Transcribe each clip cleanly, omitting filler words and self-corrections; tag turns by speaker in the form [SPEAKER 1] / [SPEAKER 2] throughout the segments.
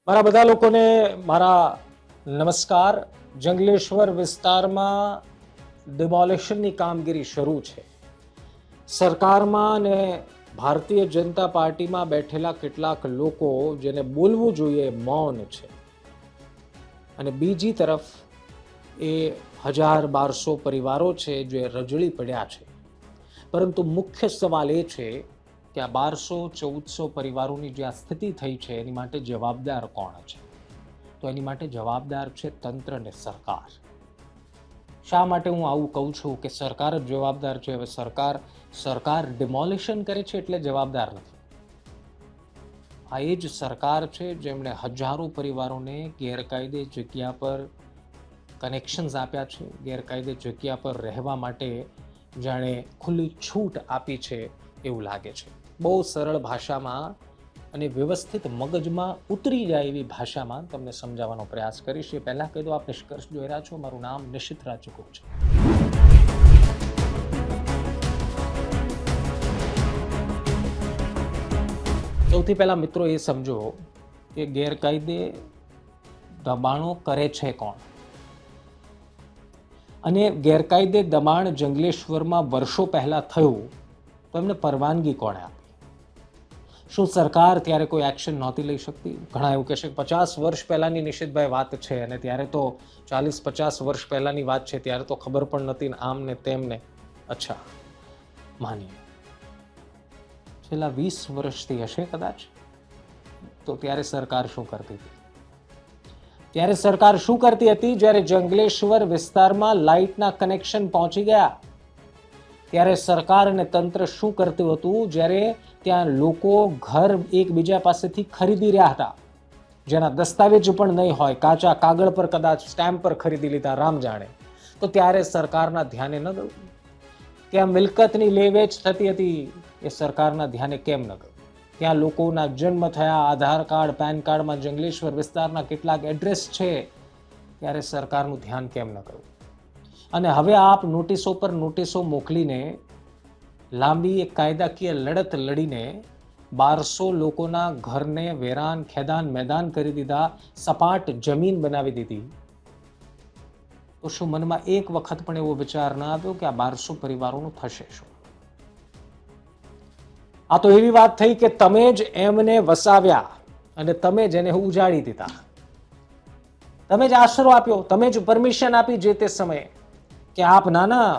[SPEAKER 1] મારા બધા લોકોને મારા નમસ્કાર. જંગલેશ્વર વિસ્તારમાં ડિમોલિશનની કામગીરી શરૂ છે. સરકારમાં અને ભારતીય જનતા પાર્ટીમાં બેઠેલા કેટલાક લોકો જેને બોલવું જોઈએ મૌન છે, અને બીજી તરફ એ 1000-1200 પરિવારો છે જે રજળી પડ્યા છે. પરંતુ મુખ્ય સવાલ એ છે કે આ 1200-1400 પરિવારોની જે આ સ્થિતિ થઈ છે એની માટે જવાબદાર કોણ છે? તો એની માટે જવાબદાર છે તંત્ર અને સરકાર. શા માટે હું આવું કહું છું કે સરકાર જ જવાબદાર છે? હવે સરકાર ડિમોલિશન કરે છે એટલે જવાબદાર નથી. આ એ જ સરકાર છે જેમણે હજારો પરિવારોને ગેરકાયદે જગ્યા પર કનેક્શન્સ આપ્યા છે, ગેરકાયદે જગ્યા પર રહેવા માટે જાણે ખુલ્લી છૂટ આપી છે એવું લાગે છે. બહુ સરળ ભાષામાં અને વ્યવસ્થિત મગજમાં ઉતરી જાય એવી ભાષામાં તમને સમજાવવાનો પ્રયાસ કરીશ. એ પહેલાં કહી દો, આપ નિષ્કર્ષ જોઈ રહ્યા છો. મારું નામ નિશિત રાજગુરુ છે. સૌથી પહેલા મિત્રો એ સમજો કે ગેરકાયદે દબાણો કરે છે કોણ, અને ગેરકાયદે દબાણ જંગલેશ્વરમાં વર્ષો પહેલા થયું તો એમને પરવાનગી કોણે આપી? શું સરકાર ત્યારે કોઈ એક્શન નહોતી લઈ શકતી? ઘણા એવું કહેશે કે 50 વર્ષ પહેલાની નિશિતભાઈ વાત છે, અને ત્યારે તો 40-50 વર્ષ પહેલાની વાત છે, ત્યારે તો ખબર પણ નથી ને આમ ને તેમને. અચ્છા, માનીએ છેલ્લા 20 વર્ષથી હશે કદાચ. તો ત્યારે સરકાર શું કરતી હતી? ત્યારે સરકાર શું કરતી હતી? જ્યારે જંગલેશ્વર વિસ્તારમાં લાઇટના કનેક્શન પહોંચી ગયા ત્યારે સરકાર અને તંત્ર શું કરતું હતું? જ્યારે ત્યાં લોકો ઘર એકબીજા પાસેથી ખરીદી રહ્યા હતા, જેના દસ્તાવેજ પણ નહીં હોય, કાચા કાગળ પર કદાચ સ્ટેમ્પ પર ખરીદી લીધા, રામ જાણે, તો ત્યારે સરકારના ધ્યાને ન ગયું? ત્યાં મિલકતની લેવેચ થતી હતી, એ સરકારના ધ્યાને કેમ ન ગયું? ત્યાં લોકોના જન્મ થયા, આધાર કાર્ડ પેન કાર્ડમાં જંગલેશ્વર વિસ્તારના કેટલાક એડ્રેસ છે, ત્યારે સરકારનું ધ્યાન કેમ ન ગયું? અને હવે આપ નોટિસો પર નોટિસો મોકલીને, લાંબી એક કાયદાકીય લડત લડીને 1200 લોકોના ઘરને વેરાન ખેદાન મેદાન કરી દીધા, સપાટ જમીન બનાવી દીધી. તો શું મનમાં એક વખત પણ એવો વિચાર ના આવ્યો કે આ 1200 પરિવારોનું થશે શું? આ તો એવી વાત થઈ કે તમે જ એમને વસાવ્યા અને તમે જ એને ઉજાડી દીધા. તમે જ આશરો આપ્યો, તમે જ પરમિશન આપી જે તે સમયે કે આપ નાના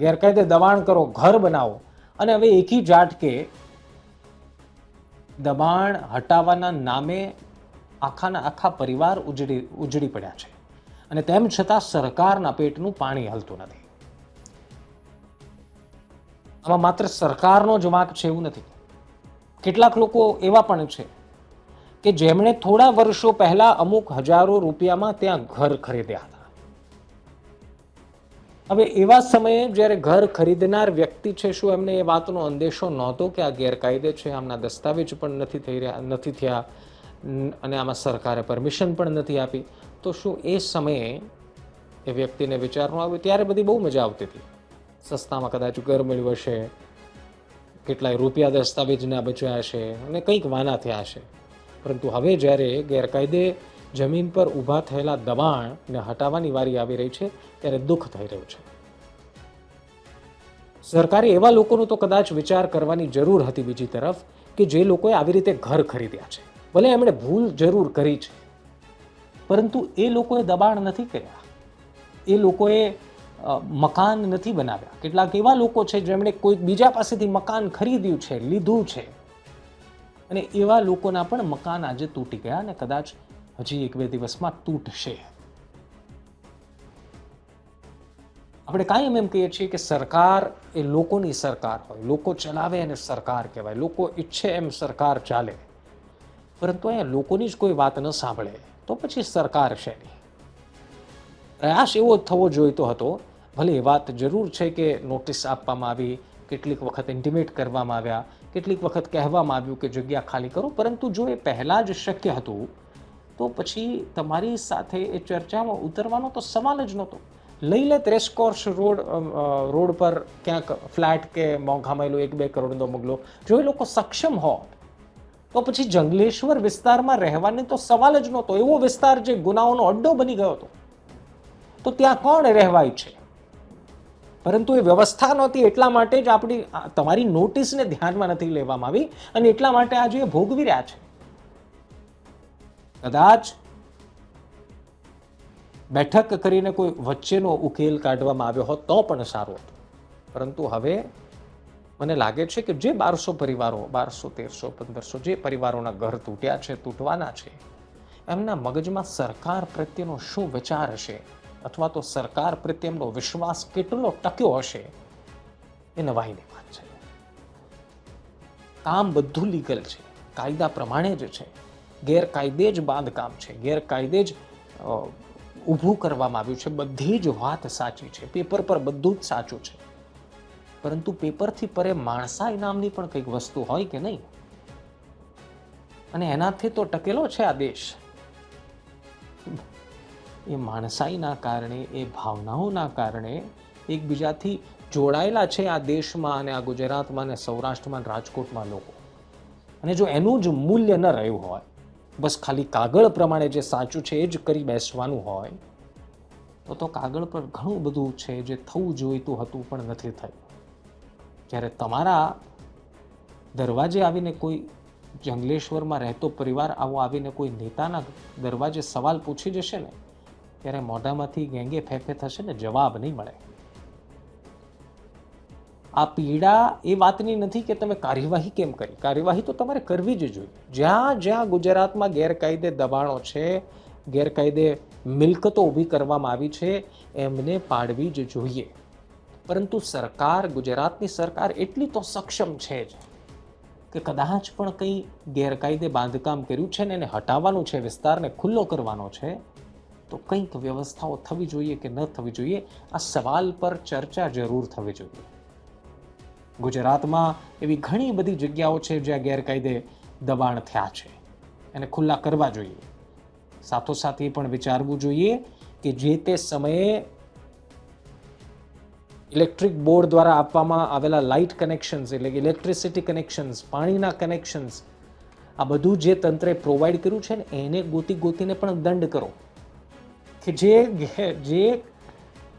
[SPEAKER 1] ગેરકાયદે દબાણ કરો, ઘર બનાવો, અને હવે એકી ઝાટકે દબાણ હટાવવાના નામે આખાના આખા પરિવાર ઉજળી પડ્યા છે, અને તેમ છતાં સરકારના પેટનું પાણી હલતું નથી. આમાં માત્ર સરકારનો જ વાંક છે એવું નથી. કેટલાક લોકો એવા પણ છે કે જેમણે થોડા વર્ષો પહેલા અમુક હજારો રૂપિયામાં ત્યાં ઘર ખરીદ્યા હતા. હવે એવા સમયે જ્યારે ઘર ખરીદનાર વ્યક્તિ છે, શું એમને એ વાતનો અંદેશો નહોતો કે આ ગેરકાયદે છે, આમના દસ્તાવેજ પણ નથી થયા, અને આમાં સરકારે પરમિશન પણ નથી આપી? તો શું એ સમયે એ વ્યક્તિને વિચાર ન આવ્યો? ત્યારે બધી બહુ મજા આવતી હતી. સસ્તામાં કદાચ ઘર મળ્યું હશે, કેટલાય રૂપિયા દસ્તાવેજના બચ્યા હશે, અને કંઈક વાના થયા હશે. પરંતુ હવે જ્યારે ગેરકાયદે જમીન પર ઊભા થયેલા દબાણને હટાવવાની વારી આવી રહી છે, ત્યારે દુઃખ થઈ રહ્યું છે. સરકારે એવા લોકોનો તો કદાચ વિચાર કરવાની જરૂર હતી બીજી તરફ, કે જે લોકોએ આવી રીતે ઘર ખરીદ્યા છે. ભલે એમણે ભૂલ જરૂર કરી છે, પરંતુ એ લોકોએ દબાણ નથી કર્યા, એ લોકોએ મકાન નથી બનાવ્યા. કેટલાક એવા લોકો છે જેમણે કોઈક બીજા પાસેથી મકાન ખરીદ્યું છે, લીધું છે, અને એવા લોકોના પણ મકાન આજે તૂટી ગયા, અને કદાચ હજી 1-2 દિવસમાં તૂટશે. આપણે કાયમ એમ કહીએ છીએ કે સરકાર એ લોકોની સરકાર હોય, લોકો ચલાવે અને સરકાર કહેવાય, લોકો ઈચ્છે એમ સરકાર ચાલે. પરંતુ અહીંયા લોકોની જ કોઈ વાત ન સાંભળે તો પછી સરકાર છે નહીં. પ્રયાસ એવો થવો જોઈતો હતો. ભલે એ વાત જરૂર છે કે નોટિસ આપવામાં આવી, કેટલીક વખત ઇન્ટિમેટ કરવામાં આવ્યા, કેટલીક વખત કહેવામાં આવ્યું કે જગ્યા ખાલી કરો, પરંતુ જો એ પહેલાં જ શક્ય હતું તો પછી તમારી સાથે એ ચર્ચામાં ઉતરવાનો તો સવાલ જ નહોતો. લઈ લે રેસકોર્સ રોડ પર ક્યાંક ફ્લેટ કે મોંઘા માયલો 1-2 કરોડનો બંગલો, જો એ લોકો સક્ષમ હોત તો પછી જંગલેશ્વર વિસ્તારમાં રહેવાની તો સવાલ જ નહોતો. એવો વિસ્તાર જે ગુનાઓનો અડ્ડો બની ગયો હતો, તો ત્યાં કોણ રહેવા ઈચ્છે? પરંતુ એ વ્યવસ્થા નહોતી, એટલા માટે જ તમારી નોટિસને ધ્યાનમાં નથી લેવામાં આવી અને એટલા માટે આજે એ ભોગવી રહ્યા છે. કદાચ બેઠક કરીને કોઈ વચ્ચેનો ઉકેલ કાઢવામાં આવ્યો હોત તો પણ સારું હતું. પરંતુ હવે મને લાગે છે કે જે 1200 પરિવારો, 1200, 1300, 1500 જે પરિવારોના ઘર તૂટ્યા છે, તૂટવાના છે, એમના મગજમાં સરકાર પ્રત્યેનો શું વિચાર હશે અથવા તો સરકાર પ્રત્યે એમનો વિશ્વાસ કેટલો ટક્યો હશે, એ નવાઈની વાત છે. કામ બધું લીગલ છે, કાયદા પ્રમાણે જ છે. ગેરકાયદે જ બાંધકામ છે, ગેરકાયદે જ ઊભું કરવામાં આવ્યું છે. બધી જ વાત સાચી છે, પેપર પર બધું જ સાચું છે. પરંતુ પેપરથી પરે માણસાઈ નામની પણ કંઈક વસ્તુ હોય કે નહીં? અને એનાથી તો ટકેલો છે આ દેશ. એ માણસાઈના કારણે, એ ભાવનાઓના કારણે એકબીજાથી જોડાયેલા છે આ દેશમાં અને આ ગુજરાતમાં અને સૌરાષ્ટ્રમાં, રાજકોટમાં લોકો. અને જો એનું જ મૂલ્ય ન રહ્યું હોય, બસ ખાલી કાગળ પ્રમાણે જે સાચું છે એ જ કરી બેસવાનું હોય, તો કાગળ પર ઘણું બધું છે જે થવું જોઈતું હતું પણ નથી થયું. જ્યારે તમારા દરવાજે આવીને કોઈ જંગલેશ્વરમાં રહેતો પરિવાર આવો આવીને કોઈ નેતાના દરવાજે સવાલ પૂછી જશે ને, ત્યારે મોઢામાંથી ગેંગે ફેફે થશે ને, જવાબ નહીં મળે. આ પીડા એ વાતની નથી કે તમે કાર્યવાહી કેમ કરી. કાર્યવાહી તો તમારે કરવી જ જોઈએ. જ્યાં જ્યાં ગુજરાતમાં ગેરકાયદે દબાણો છે, ગેરકાયદે મિલકતો ઊભી કરવામાં આવી છે, એમને પાડવી જ જોઈએ. પરંતુ સરકાર, ગુજરાતની સરકાર એટલી તો સક્ષમ છે જ કે કદાચ પણ કંઈ ગેરકાયદે બાંધકામ કર્યું છે ને એને હટાવવાનું છે, વિસ્તારને ખુલ્લો કરવાનો છે, તો કંઈક વ્યવસ્થાઓ થવી જોઈએ કે ન થવી જોઈએ, આ સવાલ પર ચર્ચા જરૂર થવી જોઈએ. ગુજરાતમાં એવી ઘણી બધી જગ્યાઓ છે જ્યાં ગેરકાયદે દબાણ થયા છે, એને ખુલ્લા કરવા જોઈએ. સાથોસાથ એ પણ વિચારવું જોઈએ કે જે તે સમયે ઇલેક્ટ્રિક બોર્ડ દ્વારા આપવામાં આવેલા લાઇટ કનેક્શન્સ, એટલે કે ઇલેક્ટ્રિસિટી કનેક્શન્સ, પાણીના કનેક્શન્સ, આ બધું જે તંત્રે પ્રોવાઈડ કર્યું છે ને, એને ગોતીને પણ દંડ કરો. કે જે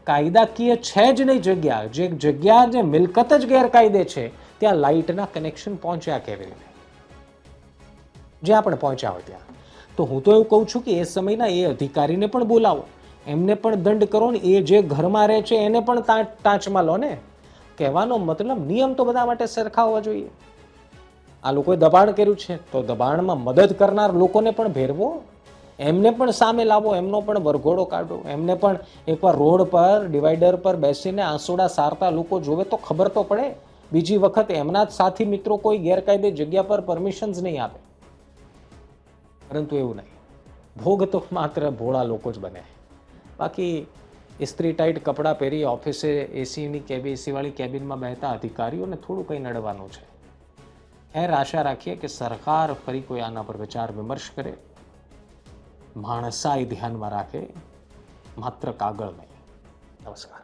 [SPEAKER 1] કાયદાકીય છે જ નહીં જગ્યા, જે જગ્યા, જે મિલકત જ ગેરકાયદે છે, ત્યાં લાઇટના કનેક્શન પહોંચ્યા કેવી રીતે? જ્યાં પણ પહોંચ્યા હોય ત્યાં. તો હું તો એવું કહું છું કે એ સમયના એ અધિકારીને પણ બોલાવો, એમને પણ દંડ કરો ને, એ જે ઘરમાં રહે છે એને પણ ટાંચમાં લો ને. કહેવાનો મતલબ નિયમ તો બધા માટે સરખા હોવા જોઈએ. આ લોકોએ દબાણ કર્યું છે તો દબાણમાં મદદ કરનાર લોકોને પણ ભેરવો, એમને પણ સામે લાવો, એમનો પણ વરઘોડો કાઢો, એમને પણ એકવાર રોડ પર ડિવાઈડર પર બેસીને આંસુડા સારતા લોકો જોવે તો ખબર તો પડે. બીજી વખત એમના જ સાથી મિત્રો કોઈ ગેરકાયદે જગ્યા પર પરમિશન્સ નહીં આપે. પરંતુ એવું નહીં, ભોગ તો માત્ર ભોળા લોકો જ બને. બાકી ઇસ્ત્રી ટાઈટ કપડાં પહેરી ઓફિસે એસીવાળી કેબિનમાં બેહતા અધિકારીઓને થોડું કંઈ નડવાનું છે. ખેર, આશા રાખીએ કે સરકાર ફરી કોઈ આના પર વિચાર વિમર્શ કરે, માણસાઈ ધ્યાનમાં રાખે, માત્ર કાગળ નહીં. નમસ્કાર.